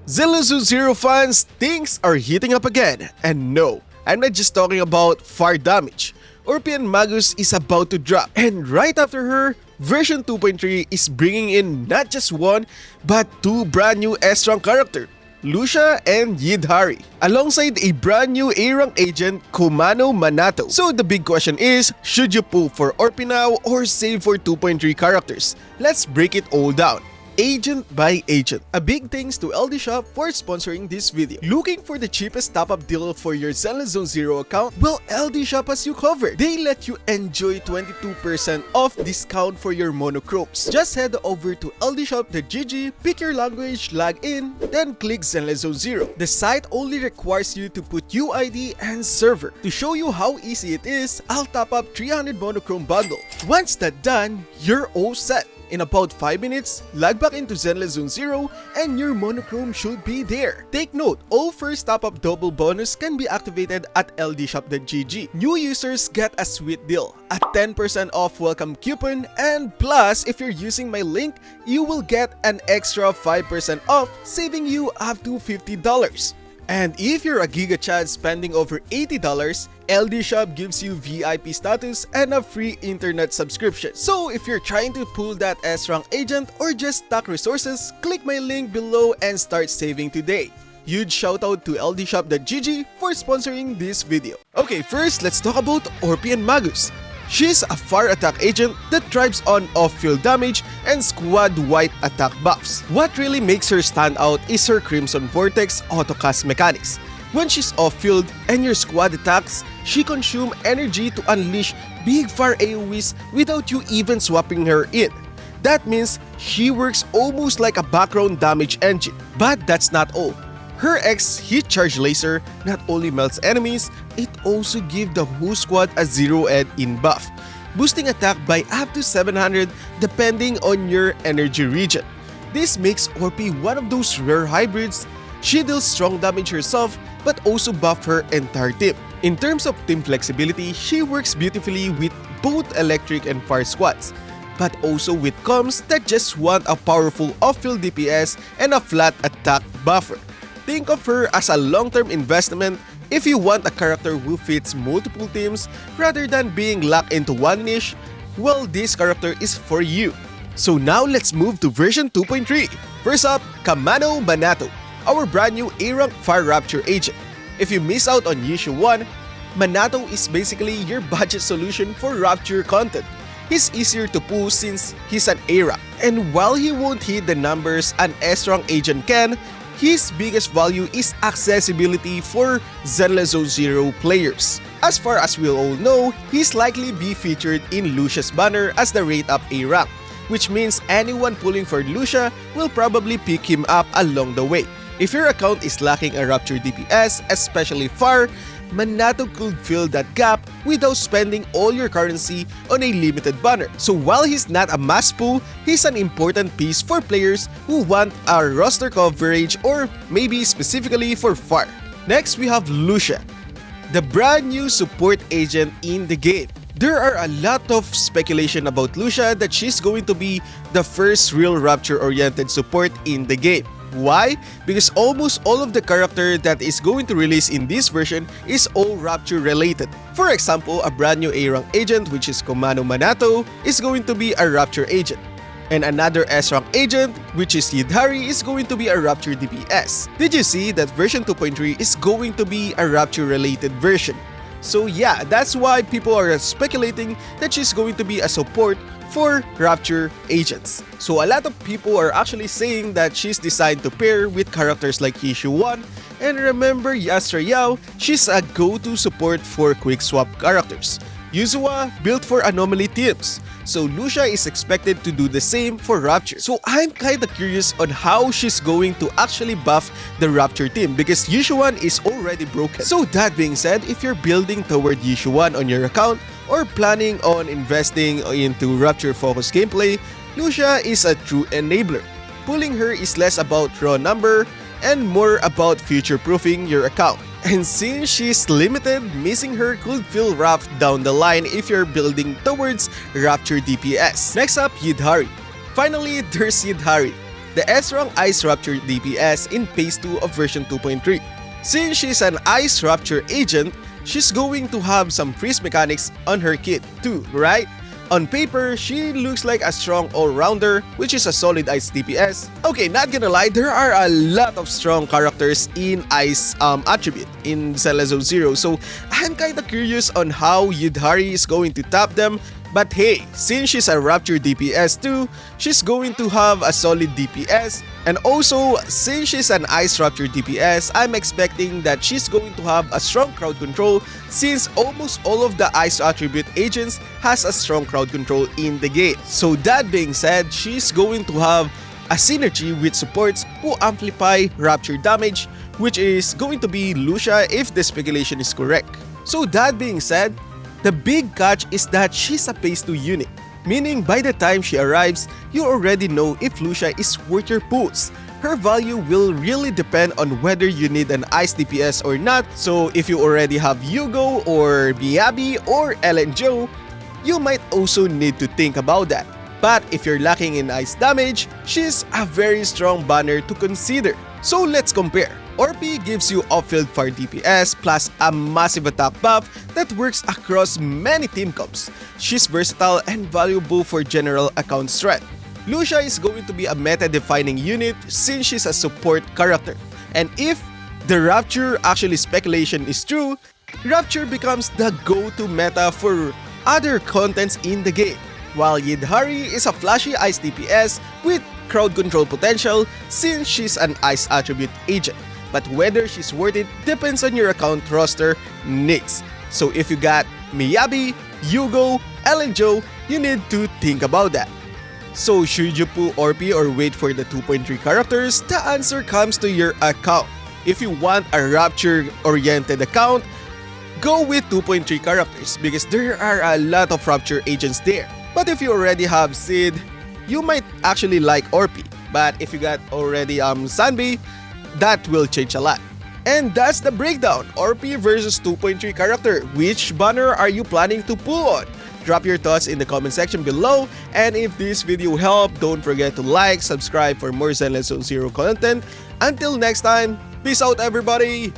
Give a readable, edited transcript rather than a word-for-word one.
Zenless Zone Zero fans, things are heating up again. And no, I'm not just talking about fire damage. Orphie and MAGUS is about to drop, and right after her, version 2.3 is bringing in not just one, but two brand new S-rank characters, LUCIA and YIDHARI, alongside a brand new A-rank agent, MANATO. So the big question is, should you pull for Orphie now or save for 2.3 characters? Let's break it all down. Agent by agent. A big thanks to LD Shop for sponsoring this video. Looking for the cheapest top-up deal for your Zenless Zone Zero account? Well, LD Shop has you covered. They let you enjoy 22% off discount for your monochromes. Just head over to ldshop.gg, pick your language, log in, then click Zenless Zone Zero. The site only requires you to put UID and server. To show you how easy it is, I'll top up 300 monochrome bundle. Once that's done, you're all set. In about 5 minutes, log back into Zenless Zone Zero and your monochrome should be there. Take note, all first top-up double bonus can be activated at ldshop.gg. New users get a sweet deal, a 10% off welcome coupon, and plus, if you're using my link, you will get an extra 5% off, saving you up to $50. And if you're a Giga Chad spending over $80, LD Shop gives you VIP status and a free internet subscription. So if you're trying to pull that S-rank agent or just stock resources, click my link below and start saving today. Huge shoutout to ldshop.gg for sponsoring this video. Okay, first let's talk about Orphie and MAGUS. She's a fire attack agent that thrives on off-field damage and squad-wide attack buffs. What really makes her stand out is her Crimson Vortex autocast mechanics. When she's off-field and your squad attacks, she consumes energy to unleash big fire AoEs without you even swapping her in. That means she works almost like a background damage engine. But that's not all. Her X Heat Charge Laser not only melts enemies, it also gives the whole squad a 0 in buff, boosting attack by up to 700 depending on your energy region. This makes Orphie one of those rare hybrids. She deals strong damage herself but also buff her entire team. In terms of team flexibility, she works beautifully with both electric and fire squads, but also with comms that just want a powerful off-field DPS and a flat attack buffer. Think of her as a long-term investment if you want a character who fits multiple teams rather than being locked into one niche. Well, this character is for you. So now let's move to version 2.3. First up, MANATO, our brand new A-rank Fire Rapture agent. If you miss out on issue 1, MANATO is basically your budget solution for Rapture content. He's easier to pull since he's an A-rank, and while he won't hit the numbers an S-rank agent can, his biggest value is accessibility for Zenless Zone Zero players. As far as we all know, he's likely be featured in LUCIA's banner as the rate up A rank, which means anyone pulling for LUCIA will probably pick him up along the way. If your account is lacking a Rapture DPS, especially fire, MANATO could fill that gap without spending all your currency on a limited banner. So while he's not a mass pull, he's an important piece for players who want a roster coverage or maybe specifically for fire. Next, we have LUCIA, the brand new support agent in the game. There are a lot of speculation about LUCIA that she's going to be the first real Rapture-oriented support in the game. Why? Because almost all of the character that is going to release in this version is all Rapture related. For example, a brand new A-rank agent which is MANATO is going to be a Rapture agent. And another S-rank agent which is YIDHARI is going to be a Rapture DPS. Did you see that version 2.3 is going to be a Rapture related version? So yeah, that's why people are speculating that she's going to be a support for Rapture agents. So a lot of people are actually saying that she's designed to pair with characters like issue 1, and remember AstraYao, she's a go-to support for quick swap characters. WuWa built for anomaly teams, so LUCIA is expected to do the same for Rapture. So I'm kinda curious on how she's going to actually buff the Rapture team because issue 1 is already broken. So that being said, if you're building toward issue 1 on your account or planning on investing into Rapture-focused gameplay, LUCIA is a true enabler. Pulling her is less about raw number and more about future-proofing your account. And since she's limited, missing her could feel rough down the line if you're building towards Rapture DPS. Next up, YIDHARI. Finally, there's YIDHARI, the S-Rank Ice Rapture DPS in Phase 2 of version 2.3. Since she's an Ice Rapture agent, she's going to have some freeze mechanics on her kit too, right? On paper, she looks like a strong all-rounder, which is a solid Ice DPS. Okay, not gonna lie, there are a lot of strong characters in Ice attribute in Zenless Zone Zero, so I'm kinda curious on how YIDHARI is going to top them. But hey, since she's a Rapture DPS too, she's going to have a solid DPS. And also, since she's an Ice Rapture DPS, I'm expecting that she's going to have a strong crowd control since almost all of the Ice attribute agents has a strong crowd control in the game. So that being said, she's going to have a synergy with supports who amplify Rapture damage, which is going to be LUCIA if the speculation is correct. So that being said, the big catch is that she's a Phase 2 unit, meaning by the time she arrives, you already know if LUCIA is worth your boots. Her value will really depend on whether you need an Ice DPS or not, so if you already have Hugo or Miyabi or Ellen Joe, you might also need to think about that. But if you're lacking in Ice damage, she's a very strong banner to consider. So let's compare. Orphie gives you off-field fire DPS plus a massive attack buff that works across many team comps. She's versatile and valuable for general account strat. LUCIA is going to be a meta-defining unit since she's a support character. And if the Rapture actually speculation is true, Rapture becomes the go-to meta for other contents in the game. While YIDHARI is a flashy Ice DPS with crowd control potential since she's an Ice attribute agent. But whether she's worth it depends on your account roster needs. So if you got Miyabi, Hugo, Ellen Joe, you need to think about that. So should you pull Orphie or wait for the 2.3 characters? The answer comes to your account. If you want a Rapture-oriented account, go with 2.3 characters because there are a lot of Rapture agents there. But if you already have Sid, you might actually like Orphie. But if you got already Anby, that will change a lot. And that's the breakdown, Orphie versus 2.3 character. Which banner are you planning to pull on? Drop your thoughts in the comment section below, and if this video helped, don't forget to like, subscribe for more Zenless Zone Zero content. Until next time, peace out everybody!